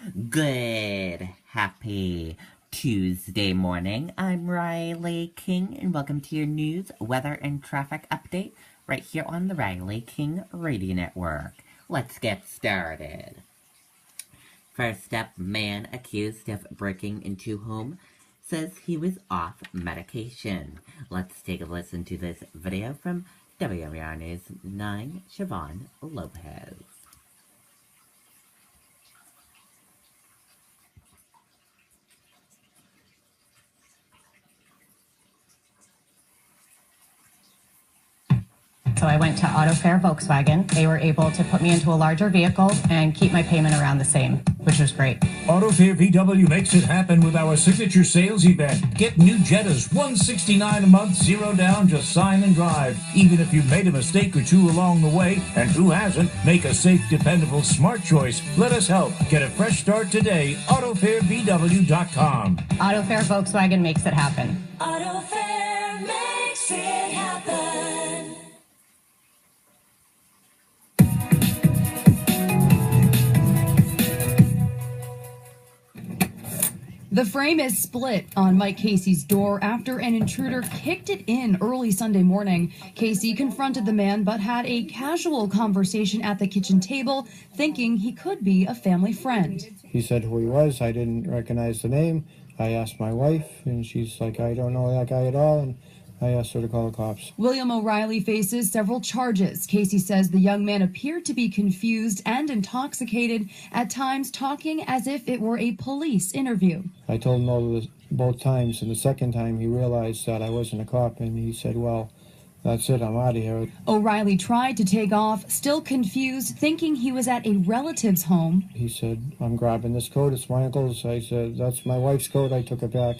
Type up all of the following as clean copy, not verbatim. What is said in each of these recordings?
Good, happy Tuesday morning. I'm Riley King, and welcome to your news, weather, and traffic update right here on the Riley King Radio Network. Let's get started. First up, man accused of breaking into home says he was off medication. Let's take a listen to this video from WMUR News 9, Siobhan Lopez. So I went to AutoFare Volkswagen. They were able to put me into a larger vehicle and keep my payment around the same, which was great. AutoFare VW makes it happen with our signature sales event. Get new Jettas, $169 a month, zero down, just sign and drive. Even if you made a mistake or two along the way, and who hasn't, make a safe, dependable, smart choice. Let us help. Get a fresh start today. AutoFareVW.com. AutoFare Volkswagen makes it happen. AutoFare makes it happen. The frame is split on Mike Casey's door after an intruder kicked it in early Sunday morning. Casey confronted the man but had a casual conversation at the kitchen table, thinking he could be a family friend. He said who he was. I didn't recognize the name. I asked my wife, and she's like, I don't know that guy at all, and I asked her to call the cops. William O'Reilly faces several charges. Casey says the young man appeared to be confused and intoxicated, at times talking as if it were a police interview. I told him both times, and the second time he realized that I wasn't a cop, and he said, well, that's it, I'm out of here. O'Reilly tried to take off, still confused, thinking he was at a relative's home. He said, I'm grabbing this coat, it's my uncle's. I said, that's my wife's coat. I took it back,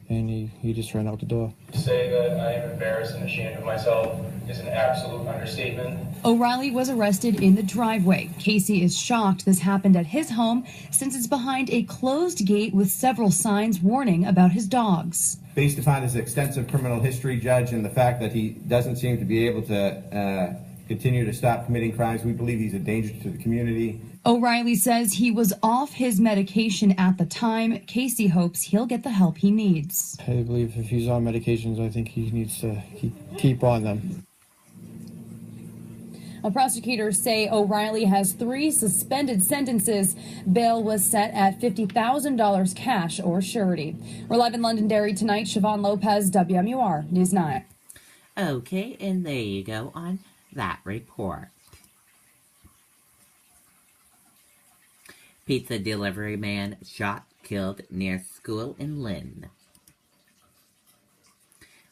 and he just ran out the door. To say that I am embarrassed and ashamed of myself is an absolute understatement. O'Reilly was arrested in the driveway. Casey is shocked this happened at his home since it's behind a closed gate with several signs warning about his dogs. Based upon his extensive criminal history, Judge, and the fact that he doesn't seem to be able to continue to stop committing crimes, we believe he's a danger to the community. O'Reilly says he was off his medication at the time. Casey hopes he'll get the help he needs. I believe if he's on medications, I think he needs to keep on them. Prosecutors say O'Reilly has 3 suspended sentences. Bail was set at $50,000 cash or surety. We're live in Londonderry tonight. Siobhan Lopez, WMUR News 9. Okay, and there you go on that report. Pizza delivery man shot, killed near school in Lynn.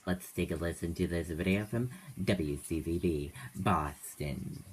Let's take a listen to this video from WCVB Boston.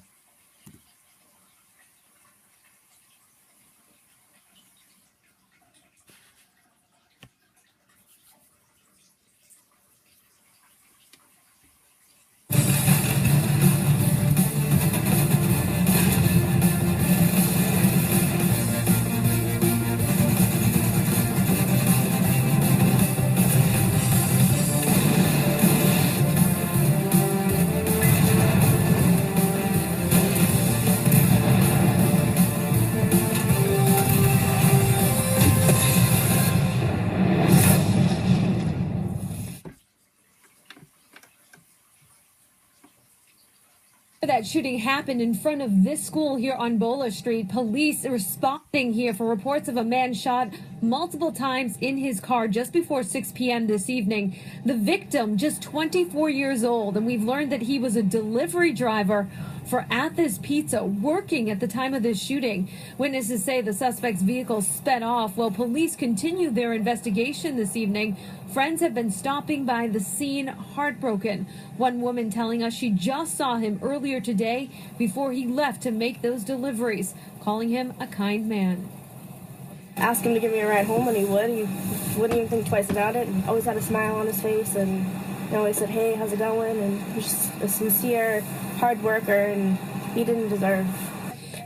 That shooting happened in front of this school here on Bola Street. Police responding here for reports of a man shot multiple times in his car just before 6 p.m. this evening. The victim, just 24 years old, and we've learned that he was a delivery driver for Athos Pizza working at the time of this shooting. Witnesses say the suspect's vehicle sped off while police continue their investigation this evening. Friends have been stopping by the scene heartbroken. One woman telling us she just saw him earlier today before he left to make those deliveries, calling him a kind man. Asked him to give me a ride home and he would. He wouldn't even think twice about it. And always had a smile on his face and he always said, hey, how's it going? And he's just a sincere hard worker and he didn't deserve.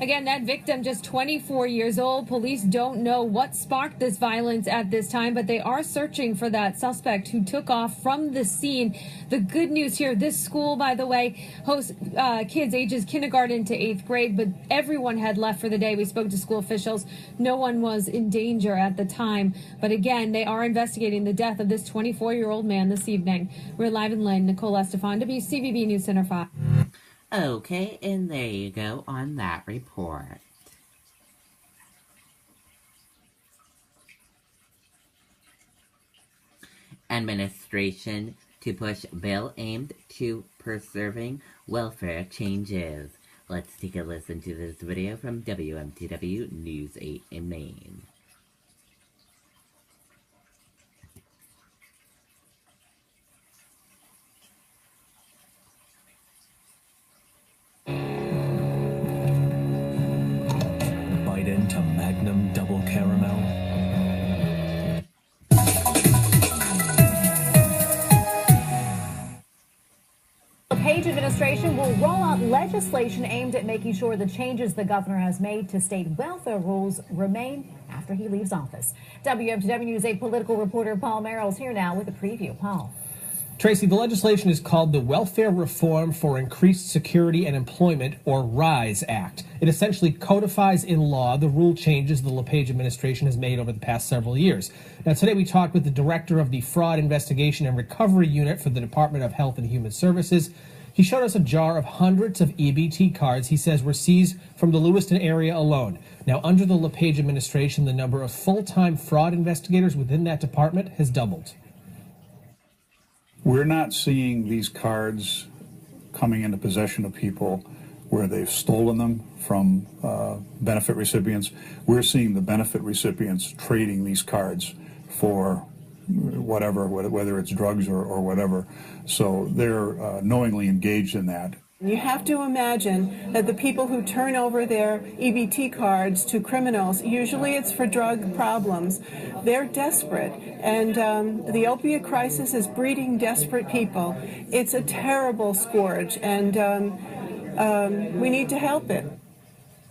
Again, that victim just 24 years old. Police don't know what sparked this violence at this time, but they are searching for that suspect who took off from the scene. The good news here, this school, by the way, hosts kids ages kindergarten to 8th grade, but everyone had left for the day. We spoke to school officials. No one was in danger at the time. But again, they are investigating the death of this 24-year-old man this evening. We're live in Lynn. Nicole Estefan, WCVB News Center 5. Okay, and there you go on that report. Administration to push bill aimed to preserving welfare changes. Let's take a listen to this video from WMTW News 8 in Maine. Into Magnum Double Caramel. The Page administration will roll out legislation aimed at making sure the changes the governor has made to state welfare rules remain after he leaves office. WMTW News 8 political reporter Paul Merrill is here now with a preview. Paul. Tracy, the legislation is called the Welfare Reform for Increased Security and Employment, or RISE Act. It essentially codifies in law the rule changes the LePage administration has made over the past several years. Now, today we talked with the director of the Fraud Investigation and Recovery Unit for the Department of Health and Human Services. He showed us a jar of hundreds of EBT cards he says were seized from the Lewiston area alone. Now, under the LePage administration, the number of full-time fraud investigators within that department has doubled. We're not seeing these cards coming into possession of people where they've stolen them from benefit recipients. We're seeing the benefit recipients trading these cards for whatever, whether it's drugs or whatever. So they're knowingly engaged in that. You have to imagine that the people who turn over their EBT cards to criminals, usually it's for drug problems, they're desperate. And the opiate crisis is breeding desperate people. It's a terrible scourge, and we need to help it.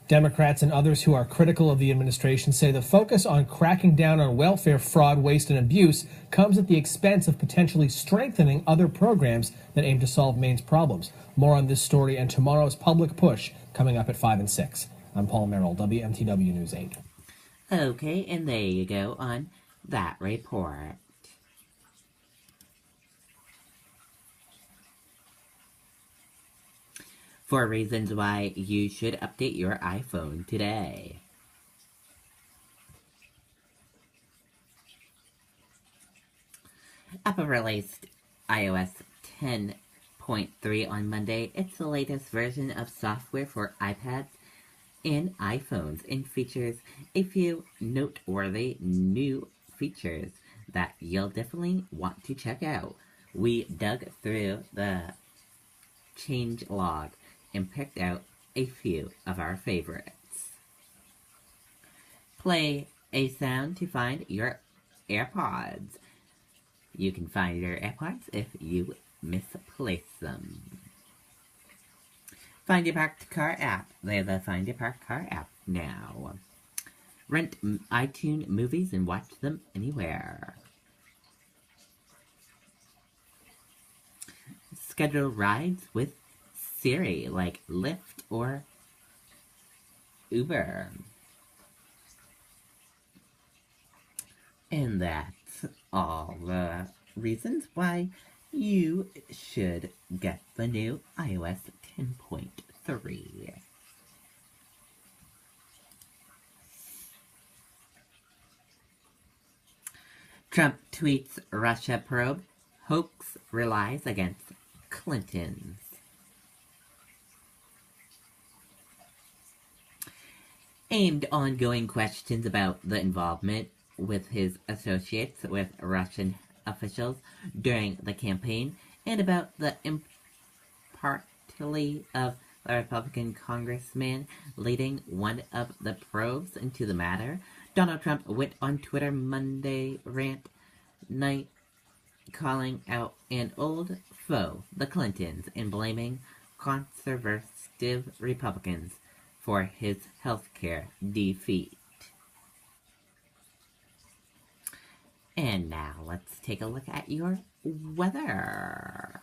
Democrats and others who are critical of the administration say the focus on cracking down on welfare fraud, waste, and abuse comes at the expense of potentially strengthening other programs that aim to solve Maine's problems. More on this story and tomorrow's public push coming up at 5 and 6. I'm Paul Merrill, WMTW News 8. Okay, and there you go on that report. For reasons why you should update your iPhone today. Apple released iOS 10.3 on Monday. It's the latest version of software for iPads and iPhones and features a few noteworthy new features that you'll definitely want to check out. We dug through the changelog and picked out a few of our favorites. Play a sound to find your AirPods. You can find your AirPods if you misplace them. Find Your Parked Car app. There's a Find Your Parked Car app now. Rent iTunes movies and watch them anywhere. Schedule rides with Siri, like Lyft or Uber. And that's all the reasons why you should get the new iOS 10.3. Trump tweets Russia probe. Hoax relies against Clintons. Aimed ongoing questions about the involvement with his associates with Russian officials during the campaign and about the impartiality of the Republican congressman leading one of the probes into the matter. Donald Trump went on Twitter Monday rant night calling out an old foe, the Clintons, and blaming conservative Republicans for his healthcare defeat. And now let's take a look at your weather.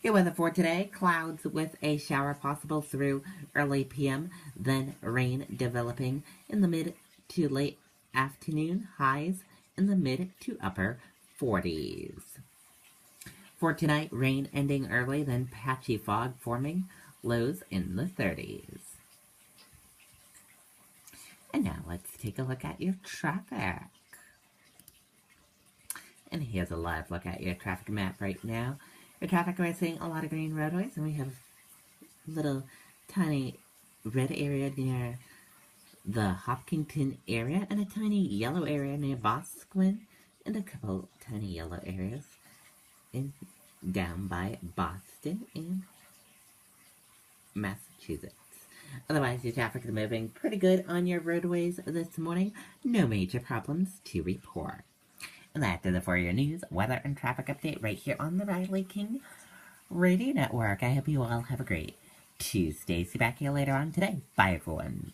Your weather for today, clouds with a shower possible through early p.m., then rain developing in the mid to late afternoon, highs in the mid to upper 40s. For tonight, rain ending early, then patchy fog forming, lows in the 30s. And now let's take a look at your traffic. And here's a live look at your traffic map right now. Your traffic, we're seeing a lot of green roadways, and we have a little tiny red area near the Hopkinton area, and a tiny yellow area near Boscawen, and a couple tiny yellow areas down by Boston and Massachusetts. Otherwise, your traffic is moving pretty good on your roadways this morning. No major problems to report. And that does it for your news, weather, and traffic update right here on the Riley King Radio Network. I hope you all have a great Tuesday. See you back here later on today. Bye, everyone.